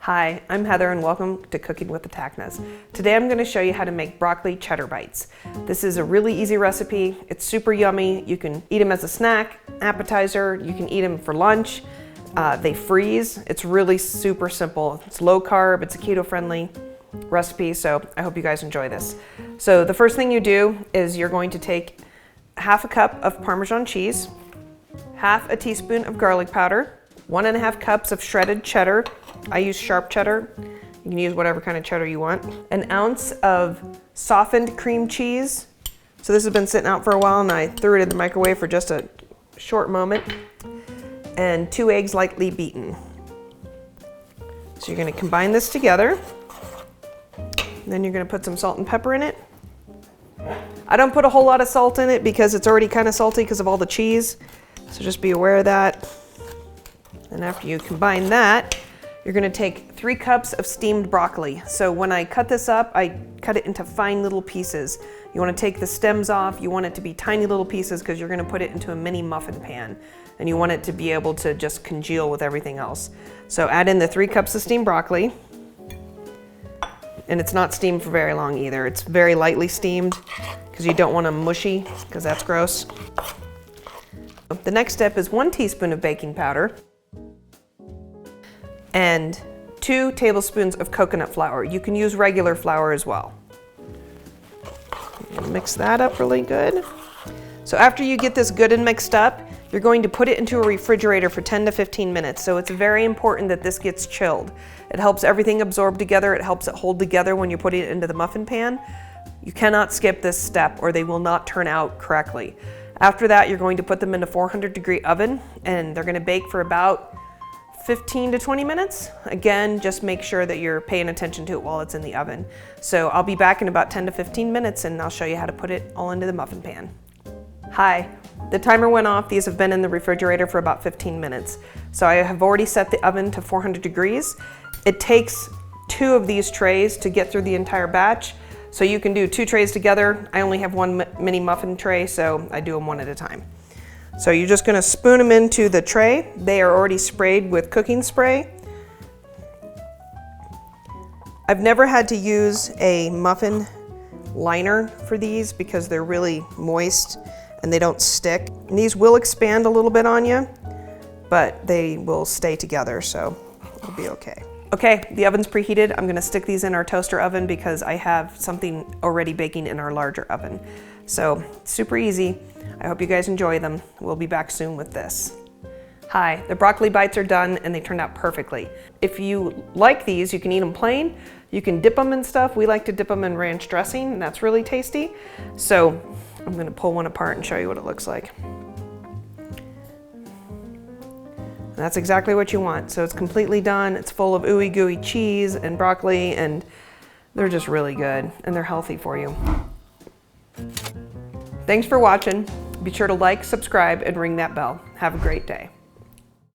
Hi, I'm Heather and welcome to Cooking with the Tachnas. Today I'm going to show you how to make broccoli cheddar bites. This is a really easy recipe. It's super yummy. You can eat them as a snack, appetizer, you can eat them for lunch. They freeze. It's really super simple. It's low carb, it's a keto friendly recipe, so I hope you guys enjoy this. So the first thing you do is you're going to take half a cup of Parmesan cheese, half a teaspoon of garlic powder, 1.5 cups of shredded cheddar. I use sharp cheddar. You can use whatever kind of cheddar you want. An ounce of softened cream cheese. So this has been sitting out for a while and I threw it in the microwave for just a short moment. And 2 eggs lightly beaten. So you're gonna combine this together. Then you're gonna put some salt and pepper in it. I don't put a whole lot of salt in it because it's already kind of salty because of all the cheese. So just be aware of that. And after you combine that, you're gonna take 3 cups of steamed broccoli. So when I cut this up, I cut it into fine little pieces. You wanna take the stems off. You want it to be tiny little pieces because you're gonna put it into a mini muffin pan. And you want it to be able to just congeal with everything else. So add in the 3 cups of steamed broccoli. And it's not steamed for very long either. It's very lightly steamed because you don't want them mushy because that's gross. The next step is 1 teaspoon of baking powder and 2 tablespoons of coconut flour. You can use regular flour as well. Mix that up really good. So after you get this good and mixed up, you're going to put it into a refrigerator for 10 to 15 minutes. So it's very important that this gets chilled. It helps everything absorb together. It helps it hold together when you're putting it into the muffin pan. You cannot skip this step or they will not turn out correctly. After that, you're going to put them in a 400-degree oven and they're gonna bake for about 15 to 20 minutes. Again, just make sure that you're paying attention to it while it's in the oven. So I'll be back in about 10 to 15 minutes and I'll show you how to put it all into the muffin pan. Hi, the timer went off. These have been in the refrigerator for about 15 minutes. So I have already set the oven to 400 degrees. It takes 2 of these trays to get through the entire batch. So you can do 2 trays together. I only have 1 mini muffin tray, so I do them one at a time. So you're just gonna spoon them into the tray. They are already sprayed with cooking spray. I've never had to use a muffin liner for these because they're really moist and they don't stick. And these will expand a little bit on you, but they will stay together, so it'll be okay. Okay, the oven's preheated. I'm gonna stick these in our toaster oven because I have something already baking in our larger oven. So super easy. I hope you guys enjoy them. We'll be back soon with this. Hi, the broccoli bites are done and they turned out perfectly. If you like these, you can eat them plain. You can dip them in stuff. We like to dip them in ranch dressing and that's really tasty. So I'm gonna pull one apart and show you what it looks like. And that's exactly what you want. So it's completely done. It's full of ooey gooey cheese and broccoli and they're just really good and they're healthy for you. Thanks for watching. Be sure to like, subscribe, and ring that bell. Have a great day.